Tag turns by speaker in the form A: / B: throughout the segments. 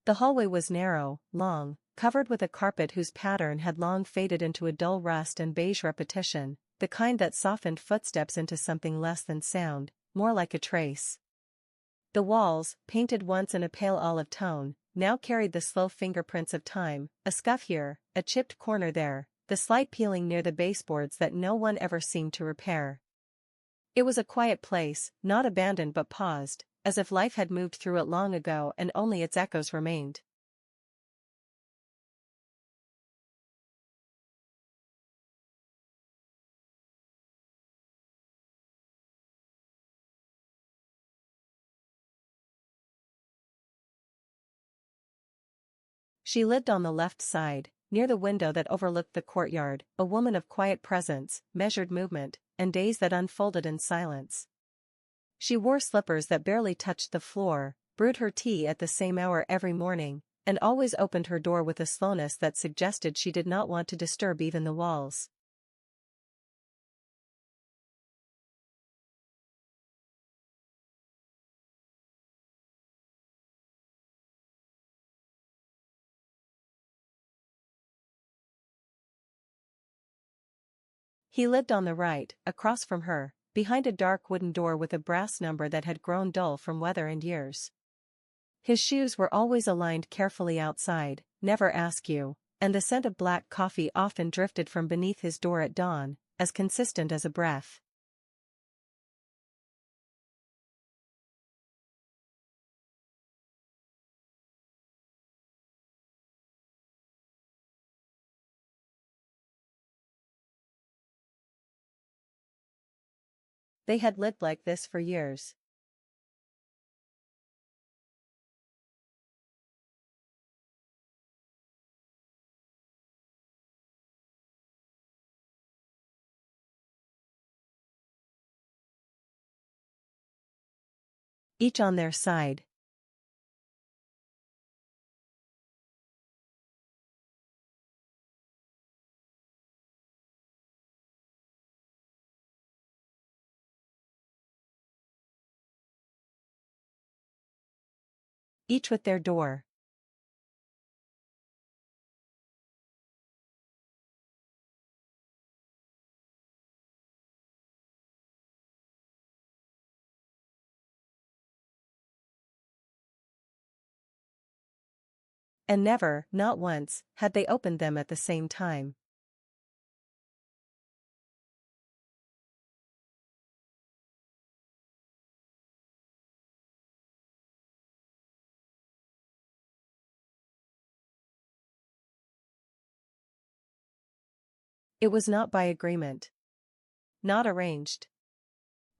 A: The hallway was narrow, long, covered with a carpet whose pattern had long faded into a dull rust and beige repetition, the kind that softened footsteps into something less than sound, more like a trace. The walls, painted once in a pale olive tone, now carried the slow fingerprints of time, a scuff here, a chipped corner there, the slight peeling near the baseboards that no one ever seemed to repair. It was a quiet place, not abandoned but paused, as if life had moved through it long ago and only its echoes remained. She lived on the left side, near the window that overlooked the courtyard, a woman of quiet presence, measured movement, and days that unfolded in silence. She wore slippers that barely touched the floor, brewed her tea at the same hour every morning, and always opened her door with a slowness that suggested she did not want to disturb even the walls. He lived on the right, across from her, behind a dark wooden door with a brass number that had grown dull from weather and years. His shoes were always aligned carefully outside, never askew, and the scent of black coffee often drifted from beneath his door at dawn, as consistent as a breath. They had lived like this for years. Each on their side. Each with their door. And never, not once, had they opened them at the same time. It was not by agreement. Not arranged.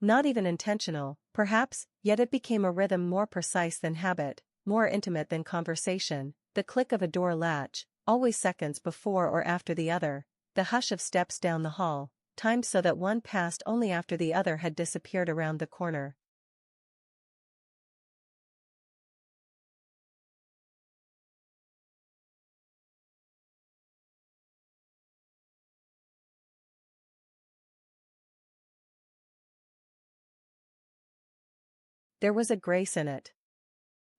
A: Not even intentional, perhaps, yet it became a rhythm more precise than habit, more intimate than conversation, the click of a door latch, always seconds before or after the other, the hush of steps down the hall, timed so that one passed only after the other had disappeared around the corner. There was a grace in it.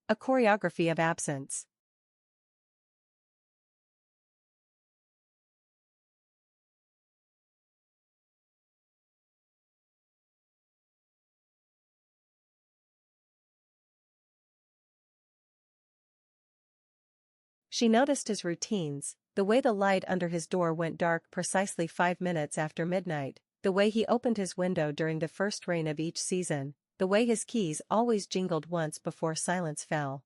A: A choreography of absence. She noticed his routines, the way the light under his door went dark precisely 5 minutes after midnight, the way he opened his window during the first rain of each season, the way his keys always jingled once before silence fell.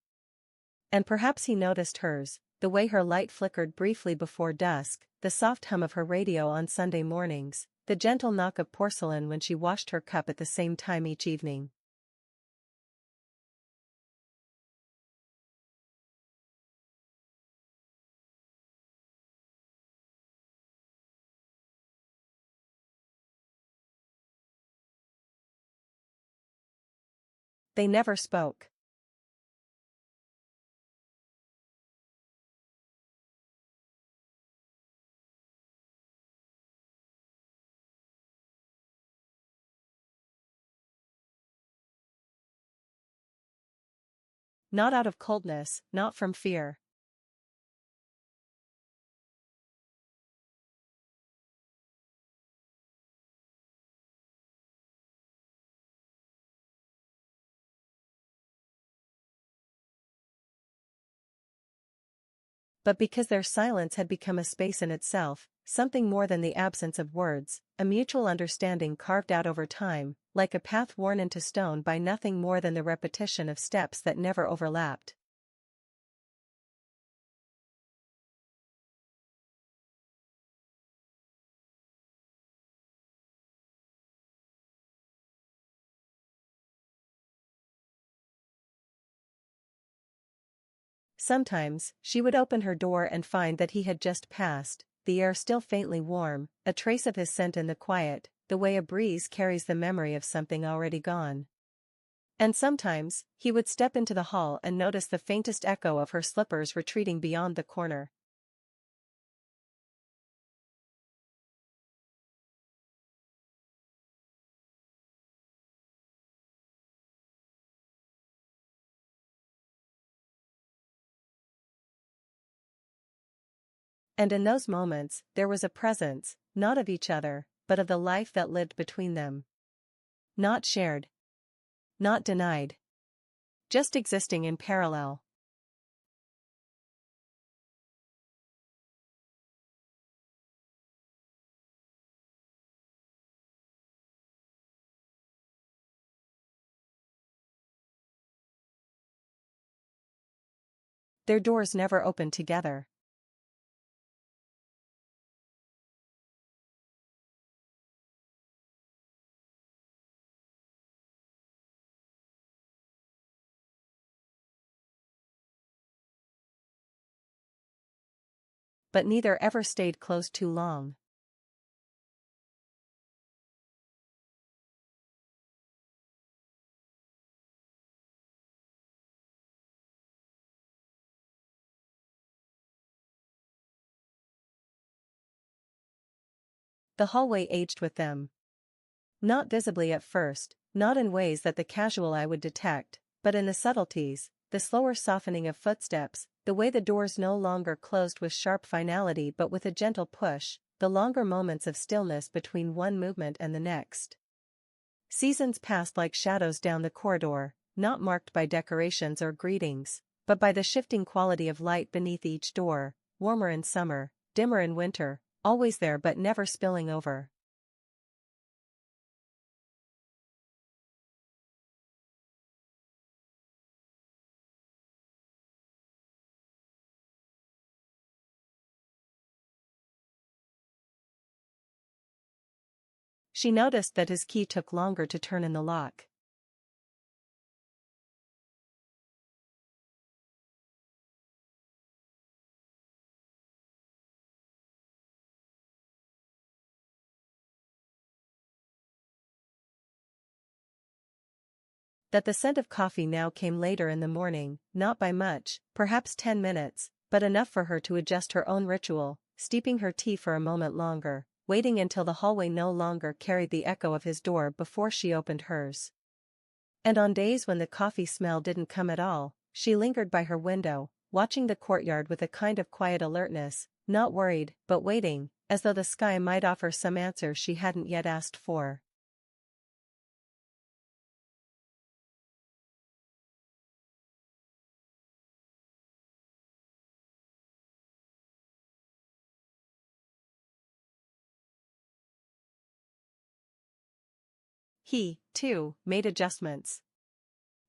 A: And perhaps he noticed hers, the way her light flickered briefly before dusk, the soft hum of her radio on Sunday mornings, the gentle knock of porcelain when she washed her cup at the same time each evening. They never spoke. Not out of coldness, not from fear. But because their silence had become a space in itself, something more than the absence of words, a mutual understanding carved out over time, like a path worn into stone by nothing more than the repetition of steps that never overlapped. Sometimes, she would open her door and find that he had just passed, the air still faintly warm, a trace of his scent in the quiet, the way a breeze carries the memory of something already gone. And sometimes, he would step into the hall and notice the faintest echo of her slippers retreating beyond the corner. And in those moments, there was a presence, not of each other, but of the life that lived between them. Not shared. Not denied. Just existing in parallel. Their doors never opened together. But neither ever stayed close too long. The hallway aged with them. Not visibly at first, not in ways that the casual eye would detect, but in the subtleties, the slower softening of footsteps, the way the doors no longer closed with sharp finality but with a gentle push, the longer moments of stillness between one movement and the next. Seasons passed like shadows down the corridor, not marked by decorations or greetings, but by the shifting quality of light beneath each door, warmer in summer, dimmer in winter, always there but never spilling over. She noticed that his key took longer to turn in the lock. That the scent of coffee now came later in the morning, not by much, perhaps 10 minutes, but enough for her to adjust her own ritual, steeping her tea for a moment longer, waiting until the hallway no longer carried the echo of his door before she opened hers. And on days when the coffee smell didn't come at all, she lingered by her window, watching the courtyard with a kind of quiet alertness, not worried, but waiting, as though the sky might offer some answer she hadn't yet asked for. He, too, made adjustments.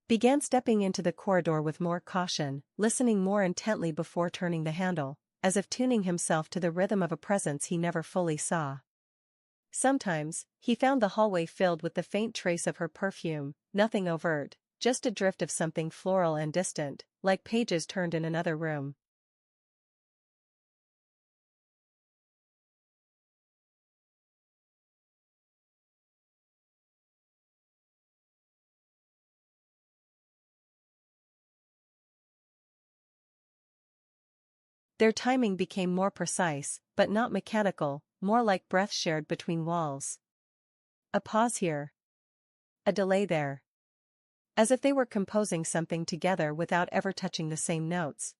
A: Began stepping into the corridor with more caution, listening more intently before turning the handle, as if tuning himself to the rhythm of a presence he never fully saw. Sometimes, he found the hallway filled with the faint trace of her perfume, nothing overt, just a drift of something floral and distant, like pages turned in another room. Their timing became more precise, but not mechanical, more like breath shared between walls. A pause here. A delay there. As if they were composing something together without ever touching the same notes.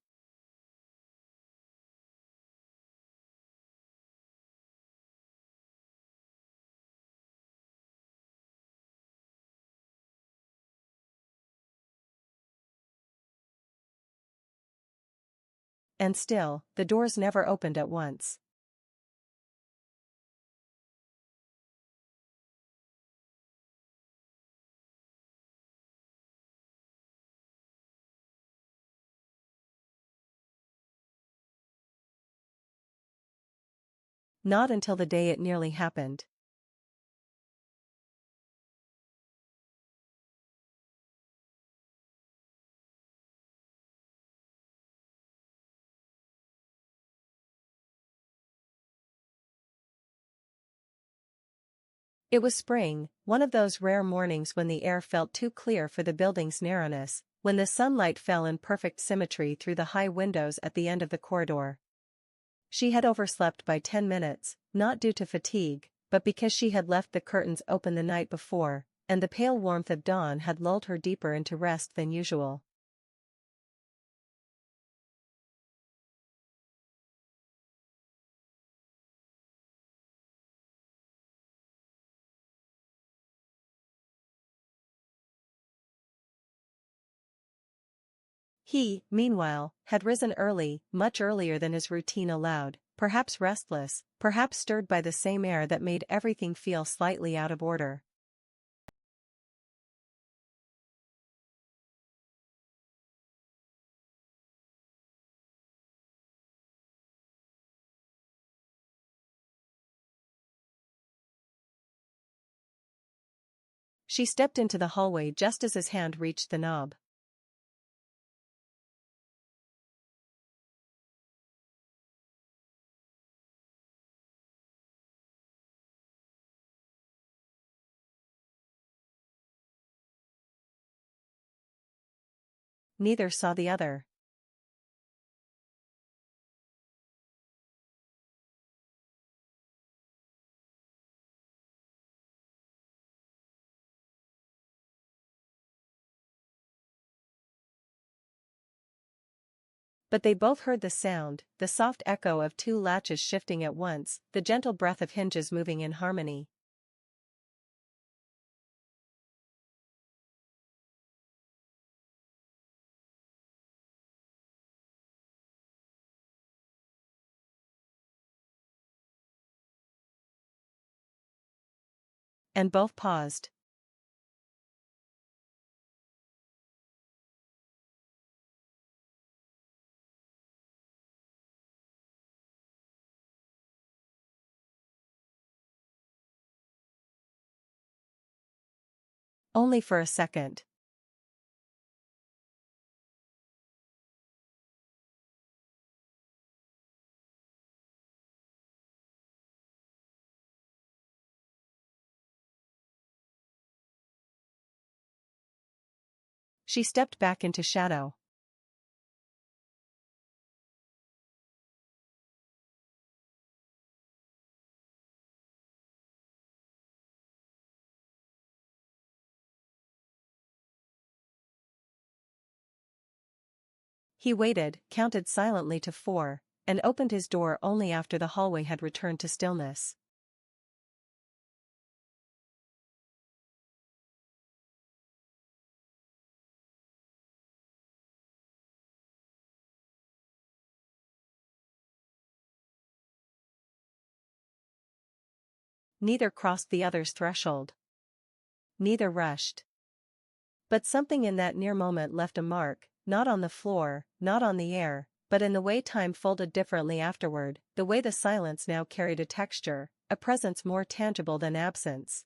A: And still, the doors never opened at once. Not until the day it nearly happened. It was spring, one of those rare mornings when the air felt too clear for the building's narrowness, when the sunlight fell in perfect symmetry through the high windows at the end of the corridor. She had overslept by 10 minutes, not due to fatigue, but because she had left the curtains open the night before, and the pale warmth of dawn had lulled her deeper into rest than usual. He, meanwhile, had risen early, much earlier than his routine allowed, perhaps restless, perhaps stirred by the same air that made everything feel slightly out of order. She stepped into the hallway just as his hand reached the knob. Neither saw the other. But they both heard the sound, the soft echo of two latches shifting at once, the gentle breath of hinges moving in harmony. And both paused. Only for a second. She stepped back into shadow. He waited, counted silently to 4, and opened his door only after the hallway had returned to stillness. Neither crossed the other's threshold. Neither rushed. But something in that near moment left a mark, not on the floor, not on the air, but in the way time folded differently afterward, the way the silence now carried a texture, a presence more tangible than absence.